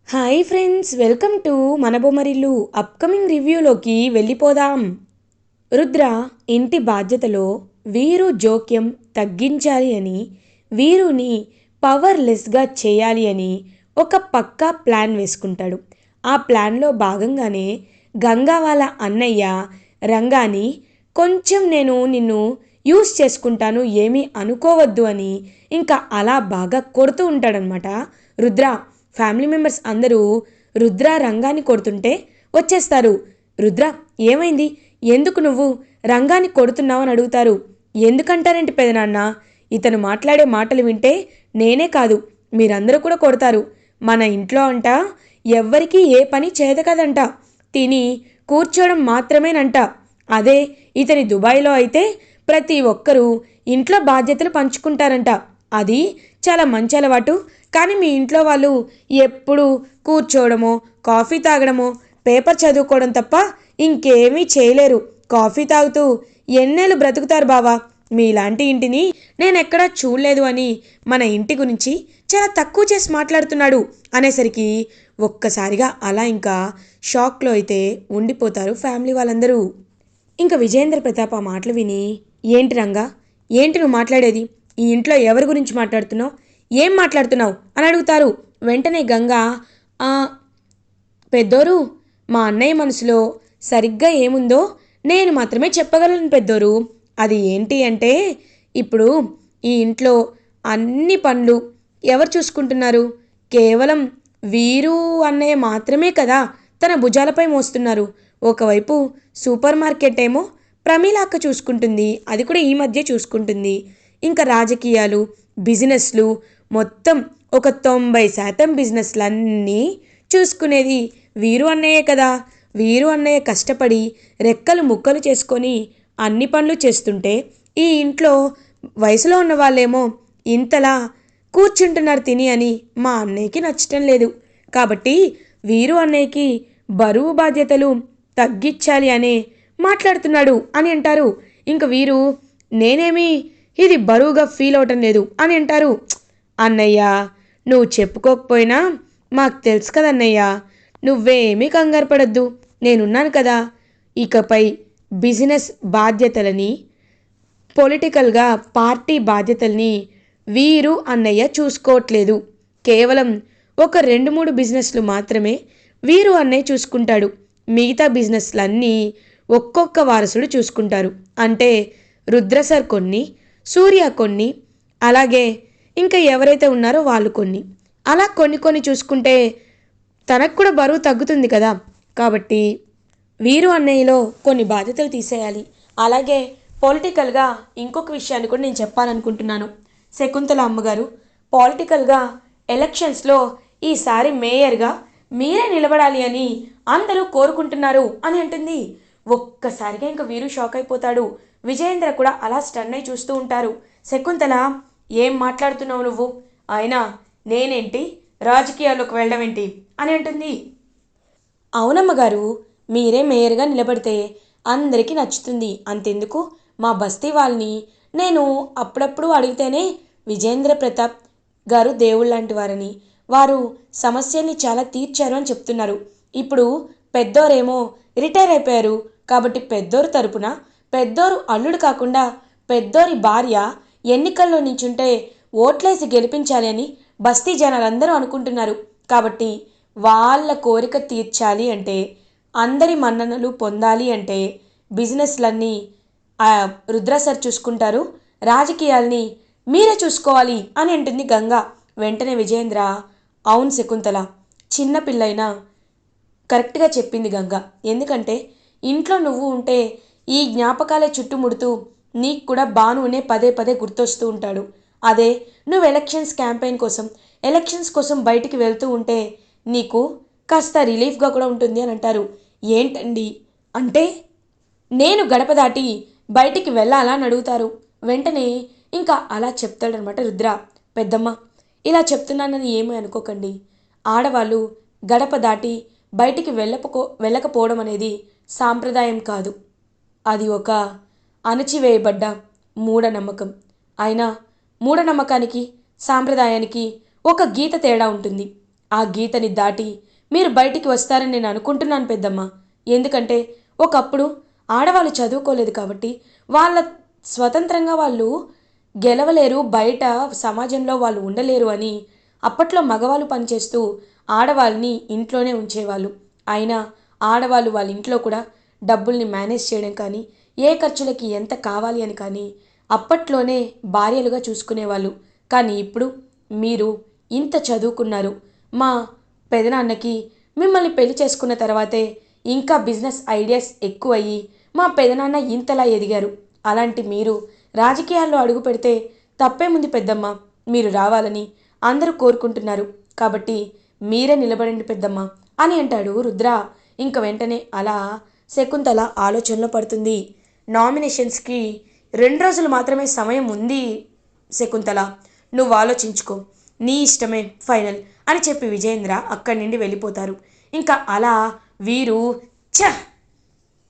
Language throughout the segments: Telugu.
హాయ్ ఫ్రెండ్స్, వెల్కమ్ టు మన బొమ్మరిల్లు. అప్కమింగ్ రివ్యూలోకి వెళ్ళిపోదాం. రుద్ర ఇంటి బాధ్యతలో వీరు జోక్యం తగ్గించాలి అని, వీరుని పవర్లెస్గా చేయాలి అని ఒక పక్కా ప్లాన్ వేసుకుంటాడు. ఆ ప్లాన్లో భాగంగానే గంగా వాళ్ళ అన్నయ్య రంగాని కొంచెం నేను నిన్ను యూస్ చేసుకుంటాను, ఏమీ అనుకోవద్దు అని ఇంకా అలా బాగా కొడుతూ ఉంటాడనమాట. రుద్ర ఫ్యామిలీ మెంబర్స్ అందరూ రుద్ర రంగాన్ని కొడుతుంటే వచ్చేస్తారు. రుద్ర, ఏమైంది, ఎందుకు నువ్వు రంగాన్ని కొడుతున్నావు అని అడుగుతారు. ఎందుకంటారేంటి పెదనాన్న, ఇతను మాట్లాడే మాటలు వింటే నేనే కాదు మీరందరూ కూడా కొడతారు. మన ఇంట్లో అంట ఎవ్వరికీ ఏ పని చేత కదంట, తిని కూర్చోవడం మాత్రమేనంట. అదే ఇతని దుబాయ్లో అయితే ప్రతి ఒక్కరూ ఇంట్లో బాధ్యతలు పంచుకుంటారంట. అది చాలా మంచి అలవాటు. కానీ మీ ఇంట్లో వాళ్ళు ఎప్పుడు కూర్చోవడమో, కాఫీ తాగడమో, పేపర్ చదువుకోవడం తప్ప ఇంకేమీ చేయలేరు. కాఫీ తాగుతూ ఎన్నేళ్ళు బ్రతుకుతారు బావా, మీలాంటి ఇంటిని నేనెక్కడా చూడలేదు అని మన ఇంటి గురించి చాలా తక్కువ చేసి మాట్లాడుతున్నాడు అనేసరికి ఒక్కసారిగా అలా ఇంకా షాక్లో అయితే ఉండిపోతారు ఫ్యామిలీ వాళ్ళందరూ. ఇంకా విజయేంద్ర ప్రతాప్ ఆ మాటలు విని, ఏంటి రంగా, ఏంటి నువ్వు మాట్లాడేది, ఈ ఇంట్లో ఎవరి గురించి మాట్లాడుతున్నావు, ఏం మాట్లాడుతున్నావు అని అడుగుతారు. వెంటనే గంగా, "ఆ, పెద్దోరు, మా అన్నయ్య మనసులో సరిగ్గా ఏముందో నేను మాత్రమే చెప్పగలను పెద్దోరు. అది ఏంటి అంటే, ఇప్పుడు ఈ ఇంట్లో అన్ని పనులు ఎవరు చూసుకుంటున్నారు? కేవలం వీరు అన్నయ్య మాత్రమే కదా తన భుజాలపై మోస్తున్నారు. ఒకవైపు సూపర్ మార్కెట్ ఏమో ప్రమీలాక్క చూసుకుంటుంది, అది కూడా ఈ మధ్య చూసుకుంటుంది. ఇంకా రాజకీయాలు, బిజినెస్లు, మొత్తం ఒక 90% బిజినెస్లన్నీ చూసుకునేది వీరు అన్నయ్యే కదా. వీరు అన్నయ్య కష్టపడి రెక్కలు ముక్కలు చేసుకొని అన్ని పనులు చేస్తుంటే ఈ ఇంట్లో వయసులో ఉన్న వాళ్ళేమో ఇంతలా కూర్చుంటున్నారు తిని అని మా అన్నయ్యకి నచ్చటం లేదు. కాబట్టి వీరు అన్నయ్యకి బరువు బాధ్యతలు తగ్గించాలి అనే మాట్లాడుతున్నాడు అని అంటారు. ఇంక వీరు, నేనేమి ఇది బరువుగా ఫీల్ అవటం లేదు అని అంటారు. అన్నయ్య, నువ్వు చెప్పుకోకపోయినా మాకు తెలుసు కదన్నయ్య, నువ్వేమీ కంగారు పడద్దు, నేనున్నాను కదా. ఇకపై బిజినెస్ బాధ్యతలని, పొలిటికల్గా పార్టీ బాధ్యతల్ని వీరు అన్నయ్య చూసుకోవట్లేదు. కేవలం ఒక 2-3 బిజినెస్లు మాత్రమే వీరు అన్నయ్య చూసుకుంటాడు. మిగతా బిజినెస్లన్నీ ఒక్కొక్క వారసుడు చూసుకుంటారు. అంటే రుద్ర సార్ కొన్ని, సూర్య కొన్ని, అలాగే ఇంకా ఎవరైతే ఉన్నారో వాళ్ళు కొన్ని. అలా కొన్ని కొన్ని చూసుకుంటే తనకు కూడా బరువు తగ్గుతుంది కదా. కాబట్టి వీరు అన్నయ్యలో కొన్ని బాధ్యతలు తీసేయాలి. అలాగే పొలిటికల్గా ఇంకొక విషయాన్ని కూడా నేను చెప్పాలనుకుంటున్నాను. శకుంతల అమ్మగారు, పొలిటికల్గా ఎలక్షన్స్లో ఈసారి మేయర్గా మీరే నిలబడాలి అని అందరూ కోరుకుంటున్నారు అని అంటుంది. ఒక్కసారిగా ఇంకా వీరు షాక్ అయిపోతాడు. విజయేంద్ర కూడా అలా స్టన్ అయి చూస్తూ ఉంటారు. శకుంతల, ఏం మాట్లాడుతున్నావు నువ్వు, అయినా నేనేంటి రాజకీయాల్లోకి వెళ్ళడం ఏంటి అని అంటుంది. అవునమ్మగారు, మీరే మేయర్గా నిలబడితే అందరికీ నచ్చుతుంది. అంతెందుకు, మా బస్తీ వాళ్ళని నేను అప్పుడప్పుడు అడిగితేనే విజేంద్ర ప్రతాప్ గారు దేవుళ్ళంటి వారని, వారు సమస్యల్ని చాలా తీర్చారు అని చెప్తున్నారు. ఇప్పుడు పెద్దోరేమో రిటైర్ అయిపోయారు కాబట్టి పెద్దోరు తరపున పెద్దోరు అల్లుడు కాకుండా పెద్దోరి భార్య ఎన్నికల్లో నించుంటే ఓట్లేసి గెలిపించాలి అని బస్తీ జనాలందరూ అనుకుంటున్నారు. కాబట్టి వాళ్ళ కోరిక తీర్చాలి అంటే, అందరి మన్ననలు పొందాలి అంటే బిజినెస్లన్నీ రుద్ర సార్ చూసుకుంటారు, రాజకీయాల్ని మీరే చూసుకోవాలి అని అంటుంది గంగా. వెంటనే విజయేంద్ర, అవును శకుంతల, చిన్నపిల్లైనా కరెక్ట్గా చెప్పింది గంగ. ఎందుకంటే ఇంట్లో నువ్వు ఉంటే ఈ జ్ఞాపకాలే చుట్టుముడుతూ నీకు కూడా భానువునే పదే పదే గుర్తొస్తూ ఉంటాడు. అదే నువ్వు ఎలక్షన్స్ కోసం బయటికి వెళ్తూ ఉంటే నీకు కాస్త రిలీఫ్గా కూడా ఉంటుంది అని అంటారు. ఏంటండి అంటే, నేను గడప దాటి బయటికి వెళ్ళాలా అని అడుగుతారు. వెంటనే ఇంకా అలా చెప్తాడనమాట రుద్ర. పెద్దమ్మ, ఇలా చెప్తున్నానని ఏమీ అనుకోకండి. ఆడవాళ్ళు గడప దాటి బయటికి వెళ్ళకపోవడం అనేది సాంప్రదాయం కాదు, అది ఒక అణచివేయబడ్డ మూఢనమ్మకం. అయినా మూఢనమ్మకానికి సాంప్రదాయానికి ఒక గీత తేడా ఉంటుంది. ఆ గీతని దాటి మీరు బయటికి వస్తారని నేను అనుకుంటున్నాను పెద్దమ్మ. ఎందుకంటే ఒకప్పుడు ఆడవాళ్ళు చదువుకోలేదు కాబట్టి వాళ్ళ స్వతంత్రంగా వాళ్ళు గెలవలేరు, బయట సమాజంలో వాళ్ళు ఉండలేరు అని అప్పట్లో మగవాళ్ళు పనిచేస్తూ ఆడవాళ్ళని ఇంట్లోనే ఉంచేవాళ్ళు. అయినా ఆడవాళ్ళు వాళ్ళ ఇంట్లో కూడా డబ్బుల్ని మేనేజ్ చేయడం కానీ, ఏ ఖర్చులకి ఎంత కావాలి అని కానీ అప్పట్లోనే భార్యలుగా చూసుకునేవాళ్ళు. కానీ ఇప్పుడు మీరు ఇంత చదువుకున్నారు. మా పెదనాన్నకి మిమ్మల్ని పెళ్లి చేసుకున్న తర్వాతే ఇంకా బిజినెస్ ఐడియాస్ ఎక్కువయ్యి మా పెదనాన్న ఇంతలా ఎదిగారు. అలాంటి మీరు రాజకీయాల్లో అడుగు పెడితే తప్పేముంది పెద్దమ్మ. మీరు రావాలని అందరూ కోరుకుంటున్నారు కాబట్టి మీరే నిలబడండి పెద్దమ్మ అని అంటాడు రుద్ర. ఇంక వెంటనే అలా శకుంతల ఆలోచనలో పడుతుంది. నామినేషన్స్కి 2 రోజులు మాత్రమే సమయం ఉంది శకుంతల, నువ్వు ఆలోచించుకో, నీ ఇష్టమే ఫైనల్ అని చెప్పి విజయేంద్ర అక్కడి నుండి వెళ్ళిపోతారు. ఇంకా అలా వీరు ఛ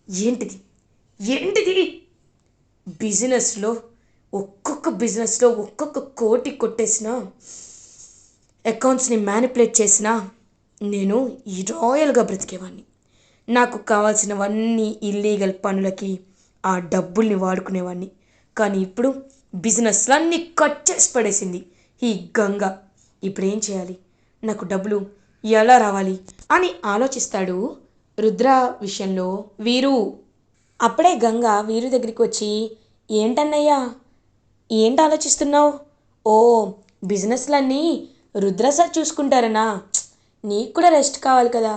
ఏంటిది ఏంటిది బిజినెస్లో బిజినెస్లో ఒక్కొక్క కోటి కొట్టేసిన, అకౌంట్స్ని మ్యానిపులేట్ చేసిన నేను ఈ రాయల్గా బ్రతికేవాడిని. నాకు కావాల్సినవన్నీ ఇల్లీగల్ పనులకి ఆ డబ్బుల్ని వాడుకునేవాడిని. కానీ ఇప్పుడు బిజినెస్లన్నీ కట్ చేసి పడేసింది ఈ గంగ. ఇప్పుడేం చేయాలి, నాకు డబ్బులు ఎలా రావాలి అని ఆలోచిస్తాడు రుద్ర విషయంలో వీరు. అప్పుడే గంగ వీరు దగ్గరికి వచ్చి, ఏంటన్నయ్యా, ఏంటి ఆలోచిస్తున్నావు? ఓ, బిజినెస్లన్నీ రుద్ర సార్ చూసుకుంటారనా? నీకు కూడా రెస్ట్ కావాలి కదా.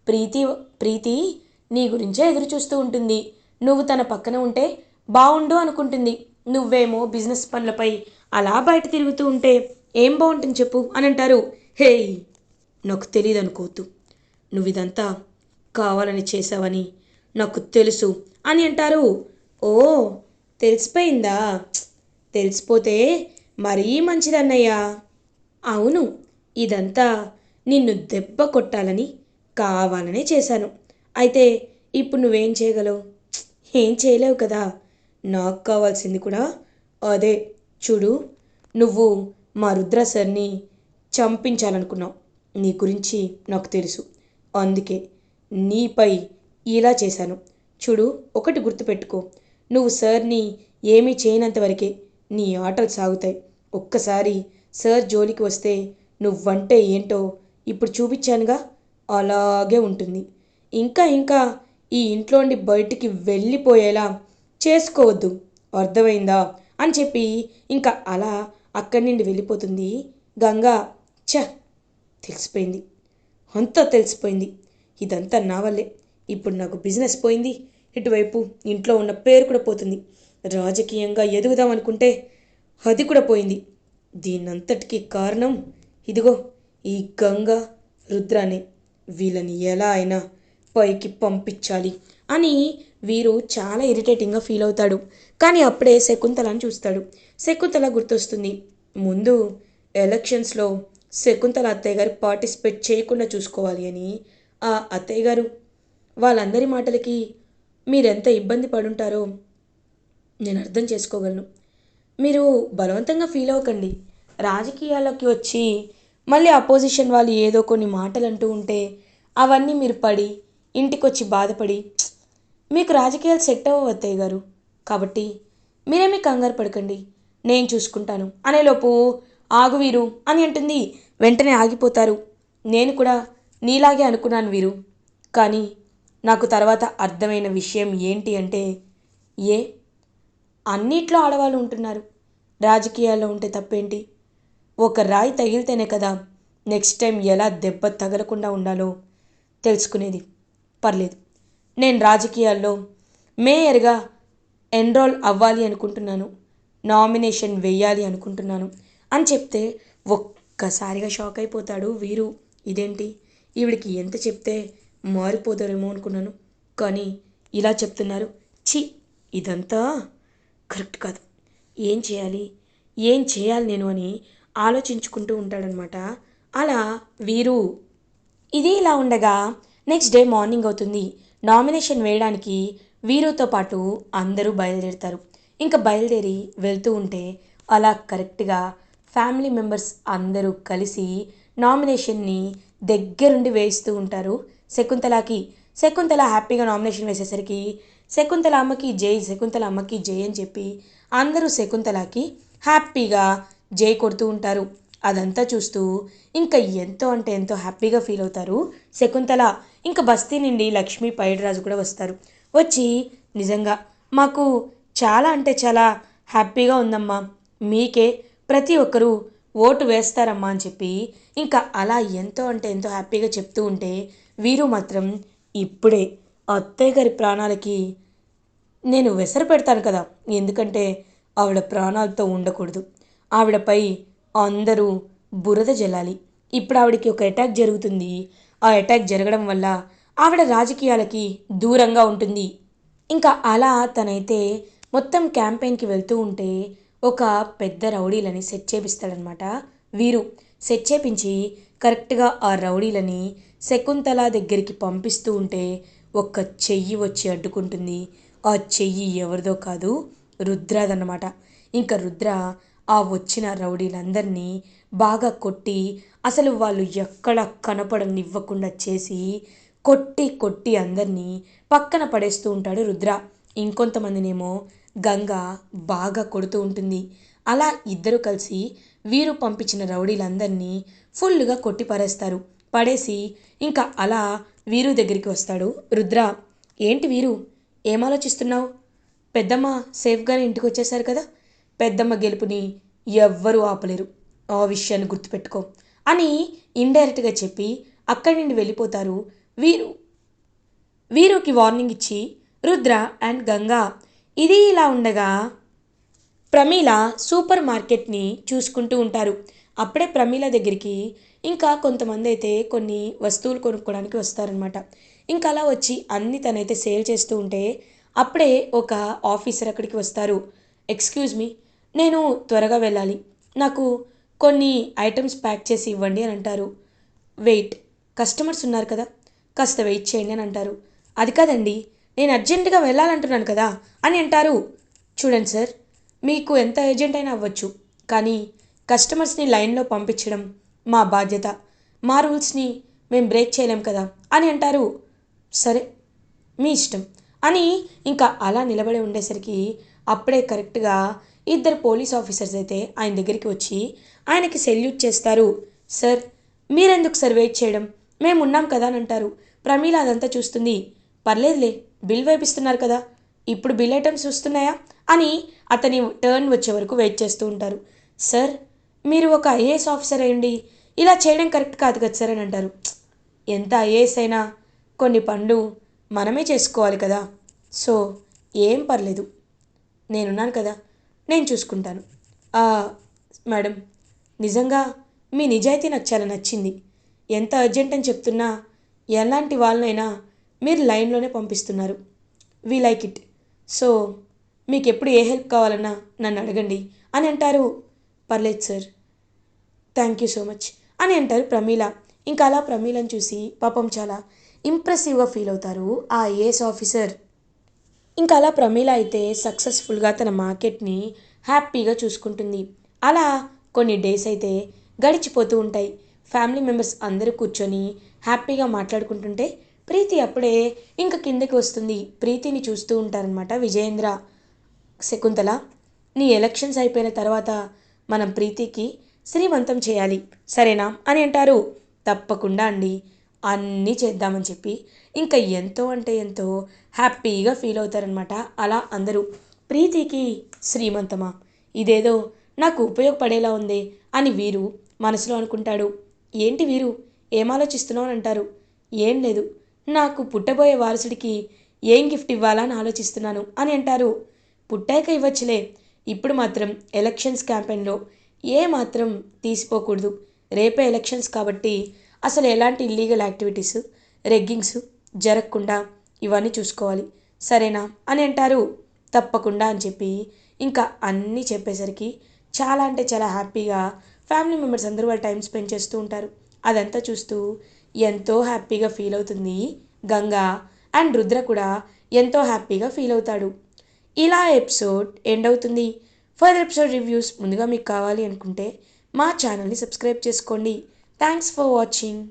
ప్రీతి ప్రీతి నీ గురించే ఎదురు చూస్తూ ఉంటుంది. నువ్వు తన పక్కన ఉంటే బాగుండు అనుకుంటుంది. నువ్వేమో బిజినెస్ పనులపై అలా బయట తిరుగుతూ ఉంటే ఏం బాగుంటుంది చెప్పు అని అంటారు. హేయ్, నాకు తెలియదు అనుకోవద్దు. నువ్వు ఇదంతా కావాలని చేసావని నాకు తెలుసు అని అంటారు. ఓ, తెలిసిపోయిందా? తెలిసిపోతే మరీ మంచిదన్నయ్యా. అవును, ఇదంతా నిన్ను దెబ్బ కొట్టాలని కావాలనే చేశాను. అయితే ఇప్పుడు నువ్వేం చేయగలవు? ఏం చేయలేవు కదా. నాకు కావాల్సింది కూడా అదే. చూడు, నువ్వు మా రుద్ర సార్ని చంపించాలనుకున్నావు. నీ గురించి నాకు తెలుసు. అందుకే నీపై ఇలా చేశాను. చూడు, ఒకటి గుర్తుపెట్టుకో, నువ్వు సార్ని ఏమీ చేయనంత వరకే నీ ఆటలు సాగుతాయి. ఒక్కసారి సార్ జోలికి వస్తే నువ్వంటే ఏంటో ఇప్పుడు చూపించానుగా, అలాగే ఉంటుంది. ఇంకా ఇంకా ఈ ఇంట్లోండి బయటికి వెళ్ళిపోయేలా చేసుకోవద్దు, అర్థమైందా అని చెప్పి ఇంకా అలా అక్కడి నుండి వెళ్ళిపోతుంది గంగా. ఛ, తెలిసిపోయింది, అంతా తెలిసిపోయింది. ఇదంతా నా వల్లే. ఇప్పుడు నాకు బిజినెస్ పోయింది, ఇటువైపు ఇంట్లో ఉన్న పేరు కూడా పోతుంది. రాజకీయంగా ఎదుగుదాం అనుకుంటే అది కూడా పోయింది. దీనంతటికీ కారణం ఇదిగో ఈ గంగా రుద్రానే. వీళ్ళని ఎలా అయినా పైకి పంపించాలి అని వీరు చాలా ఇరిటేటింగ్గా ఫీల్ అవుతాడు. కానీ అప్పుడే శకుంతలని చూస్తాడు. శకుంతల గుర్తొస్తుంది. ముందు ఎలక్షన్స్లో శకుంతల అత్తయ్య గారు పార్టిసిపేట్ చేయకుండా చూసుకోవాలి అని. ఆ అత్తయ్య గారు వాళ్ళందరి మాటలకి మీరెంత ఇబ్బంది పడుంటారో నేను అర్థం చేసుకోగలను. మీరు బలవంతంగా ఫీల్ అవ్వకండి. రాజకీయాల్లోకి వచ్చి మళ్ళీ అపోజిషన్ వాళ్ళు ఏదో కొన్ని మాటలు అంటూ ఉంటే అవన్నీ మీరు పడి ఇంటికొచ్చి బాధపడి మీకు రాజకీయాలు సెట్ అవ్వవు అత్తయ్య గారు. కాబట్టి మీరేమీ కంగారు పడకండి, నేను చూసుకుంటాను అనేలోపు ఆగు వీరు అని అంటుంది. వెంటనే ఆగిపోతారు. నేను కూడా నీలాగే అనుకున్నాను వీరు. కానీ నాకు తర్వాత అర్థమైన విషయం ఏంటి అంటే, ఏ అన్నిట్లో ఆడవాళ్ళు ఉంటున్నారు, రాజకీయాల్లో ఉంటే తప్పేంటి? ఒక రాయి తగిలితేనే కదా నెక్స్ట్ టైం ఎలా దెబ్బ తగలకుండా ఉండాలో తెలుసుకునేది. పర్లేదు, నేను రాజకీయాల్లో మేయర్గా ఎన్రోల్ అవ్వాలి అనుకుంటున్నాను, నామినేషన్ వేయాలి అనుకుంటున్నాను అని చెప్తే ఒక్కసారిగా షాక్ అయిపోతాడు వీరు. ఇదేంటి, ఈవిడికి ఎంత చెప్తే మారిపోతారేమో అనుకున్నాను, కానీ ఇలా చెప్తున్నారు. ఛీ, ఇదంతా కరెక్ట్ కాదు. ఏం చేయాలి, ఏం చేయాలి నేను అని ఆలోచించుకుంటూ ఉంటాడనమాట. అలా వీరు. ఇది ఇలా ఉండగా నెక్స్ట్ డే మార్నింగ్ అవుతుంది. నామినేషన్ వేయడానికి వీరుతో పాటు అందరూ బయలుదేరుతారు. ఇంకా బయలుదేరి వెళ్తూ ఉంటే అలా కరెక్ట్గా ఫ్యామిలీ మెంబర్స్ అందరూ కలిసి నామినేషన్ని దగ్గరుండి వేయిస్తూ ఉంటారు శకుంతలకి. శకుంతల హ్యాపీగా నామినేషన్ వేసేసరికి శకుంతల అమ్మకి జై, శకుంతల అమ్మకి జై అని చెప్పి అందరూ శకుంతలకి హ్యాపీగా జై కొడుతూ ఉంటారు. అదంతా చూస్తూ ఇంకా ఎంతో అంటే ఎంతో హ్యాపీగా ఫీల్ అవుతారు శకుంతల. ఇంకా బస్తీ నుండి లక్ష్మీ పైడిరాజు కూడా వస్తారు. వచ్చి నిజంగా మాకు చాలా అంటే చాలా హ్యాపీగా ఉందమ్మా, మీకే ప్రతి ఒక్కరూ ఓటు వేస్తారమ్మా అని చెప్పి ఇంకా అలా ఎంతో అంటే ఎంతో హ్యాపీగా చెప్తూ ఉంటే వీరు మాత్రం ఇప్పుడే అత్తయ్య గారి ప్రాణాలకి నేను వెసరు పెడతాను కదా, ఎందుకంటే ఆవిడ ప్రాణాలతో ఉండకూడదు, ఆవిడపై అందరూ బురద జల్లాలి. ఇప్పుడు ఆవిడకి ఒక అటాక్ జరుగుతుంది, ఆ అటాక్ జరగడం వల్ల ఆవిడ రాజకీయాలకి దూరంగా ఉంటుంది. ఇంకా అలా తనైతే మొత్తం క్యాంపెయిన్కి వెళ్తూ ఉంటే ఒక పెద్ద రౌడీలని సెట్ చేపిస్తాడనమాట వీరు. సెట్ చేపించి కరెక్ట్గా ఆ రౌడీలని శకుంతల దగ్గరికి పంపిస్తూ ఉంటే ఒక్క చెయ్యి వచ్చి అడ్డుకుంటుంది. ఆ చెయ్యి ఎవరిదో కాదు, రుద్రాదన్నమాట. ఇంకా రుద్ర ఆ వచ్చిన రౌడీలందరినీ బాగా కొట్టి అసలు వాళ్ళు ఎక్కడ కనపడనివ్వకుండా చేసి కొట్టి కొట్టి అందరినీ పక్కన పడేస్తూ ఉంటాడు రుద్ర. ఇంకొంతమందినేమో గంగ బాగా కొడుతూ ఉంటుంది. అలా ఇద్దరు కలిసి వీరు పంపించిన రౌడీలందరినీ ఫుల్గా కొట్టి పడేస్తారు. పడేసి ఇంకా అలా వీరు దగ్గరికి వస్తాడు రుద్ర. ఏంటి వీరు, ఏం ఆలోచిస్తున్నావు? పెద్దమ్మ సేఫ్గానే ఇంటికి వచ్చేసారు కదా, పెద్దమ్మ గెలుపుని ఎవ్వరూ ఆపలేరు, ఆ విషయాన్ని గుర్తుపెట్టుకో అని ఇండైరెక్ట్గా చెప్పి అక్కడి నుండి వెళ్ళిపోతారు వీరు. వీరుకి వార్నింగ్ ఇచ్చి రుద్ర అండ్ గంగా. ఇది ఇలా ఉండగా ప్రమీల సూపర్ మార్కెట్ని చూసుకుంటూ ఉంటారు. అప్పుడే ప్రమీల దగ్గరికి ఇంకా కొంతమంది అయితే కొన్ని వస్తువులు కొనుక్కోవడానికి వస్తారనమాట. ఇంకా అలా వచ్చి అన్ని తనైతే సేల్ చేస్తూ ఉంటే అప్పుడే ఒక ఆఫీసర్ అక్కడికి వస్తారు. ఎక్స్క్యూజ్ మీ, నేను త్వరగా వెళ్ళాలి, నాకు కొన్ని ఐటమ్స్ ప్యాక్ చేసి ఇవ్వండి అని అంటారు. వెయిట్, కస్టమర్స్ ఉన్నారు కదా, కాస్త వెయిట్ చేయండి అని అంటారు. అది కాదండి, నేను అర్జెంటుగా వెళ్ళాలంటున్నాను కదా అని అంటారు. చూడండి సార్, మీకు ఎంత అర్జెంట్ అయినా అవ్వచ్చు, కానీ కస్టమర్స్ని లైన్లో పంపించడం మా బాధ్యత, మా రూల్స్ని మేము బ్రేక్ చేయలేం కదా అని అంటారు. సరే మీ ఇష్టం అని ఇంకా అలా నిలబడి ఉండేసరికి అప్పుడే కరెక్ట్గా ఇద్దరు పోలీస్ ఆఫీసర్స్ అయితే ఆయన దగ్గరికి వచ్చి ఆయనకి సెల్యూట్ చేస్తారు. సార్ మీరెందుకు సార్ వెయిట్ చేయడం, మేము ఉన్నాం కదా అని అంటారు. ప్రమీల అదంతా చూస్తుంది. పర్లేదులే, బిల్ వేపిస్తున్నారు కదా, ఇప్పుడు బిల్ ఐటమ్స్ వస్తున్నాయా అని అతని టర్న్ వచ్చే వరకు వెయిట్ చేస్తూ ఉంటారు. సార్ మీరు ఒక ఐఏఎస్ ఆఫీసర్ అయ్యండి ఇలా చేయడం కరెక్ట్ కాదు కదా సార్ అని అంటారు. ఎంత ఐఏఎస్ అయినా కొన్ని పనులు మనమే చేసుకోవాలి కదా, సో ఏం పర్లేదు, నేనున్నాను కదా, నేను చూసుకుంటాను. ఆ, మేడం, నిజంగా మీ నిజాయితీ నాకు చాలా నచ్చింది. ఎంత అర్జెంట్ అని చెప్తున్నా ఎలాంటి వాళ్ళనైనా మీరు లైన్లోనే పంపిస్తున్నారు. We like it. సో మీకు ఎప్పుడు ఏ హెల్ప్ కావాలన్నా నన్ను అడగండి అని అంటారు. పర్లేదు sir, thank you so much అని అంటారు ప్రమీల. ఇంకా అలా ప్రమీలను చూసి పాపం చాలా ఇంప్రెసివ్గా ఫీల్ అవుతారు ఆ ఐఏఎస్ ఆఫీసర్. ఇంకా అలా ప్రమీల అయితే సక్సెస్ఫుల్గా తన మార్కెట్ని హ్యాపీగా చూసుకుంటుంది. అలా కొన్ని డేస్ అయితే గడిచిపోతూ ఉంటాయి. ఫ్యామిలీ మెంబర్స్ అందరూ కూర్చొని హ్యాపీగా మాట్లాడుకుంటుంటే ప్రీతి అప్పుడే ఇంకా కిందకి వస్తుంది. ప్రీతిని చూస్తూ ఉంటారనమాట విజయేంద్ర, శకుంతల. నీ ఎలక్షన్స్ అయిపోయిన తర్వాత మనం ప్రీతికి శ్రీమంతం చేయాలి సరేనా అని అంటారు. తప్పకుండా అండి, అన్నీ చేద్దామని చెప్పి ఇంకా ఎంతో అంటే ఎంతో హ్యాపీగా ఫీల్ అవుతారనమాట. అలా అందరూ ప్రీతికి శ్రీమంతమా, ఇదేదో నాకు ఉపయోగపడేలా ఉంది అని వీరు మనసులో అనుకుంటాడు. ఏంటి వీరు, ఏం ఆలోచిస్తున్నావు అని అంటారు. ఏం లేదు, నాకు పుట్టబోయే వారసుడికి ఏం గిఫ్ట్ ఇవ్వాలా అని ఆలోచిస్తున్నాను అని అంటారు. పుట్టాక ఇవ్వచ్చులే, ఇప్పుడు మాత్రం ఎలక్షన్స్ క్యాంపెయిన్లో ఏ మాత్రం తీసిపోకూడదు. రేపే ఎలక్షన్స్ కాబట్టి అసలు ఎలాంటి ఇల్లీగల్ యాక్టివిటీస్, రెగ్గింగ్స్ జరగకుండా ఇవన్నీ చూసుకోవాలి సరేనా అని అంటారు. తప్పకుండా అని చెప్పి ఇంకా అన్నీ చెప్పేసరికి చాలా అంటే చాలా హ్యాపీగా ఫ్యామిలీ మెంబర్స్ అందరూ వాళ్ళు టైం స్పెండ్ చేస్తూ ఉంటారు. అదంతా చూస్తూ ఎంతో హ్యాపీగా ఫీల్ అవుతుంది గంగా. అండ్ రుద్ర కూడా ఎంతో హ్యాపీగా ఫీల్ అవుతాడు. ఇలా ఎపిసోడ్ ఎండ్ అవుతుంది. ఫర్దర్ ఎపిసోడ్ రివ్యూస్ ముందుగా మీకు కావాలి అనుకుంటే మా ఛానల్ని సబ్స్క్రైబ్ చేసుకోండి. Thanks for watching.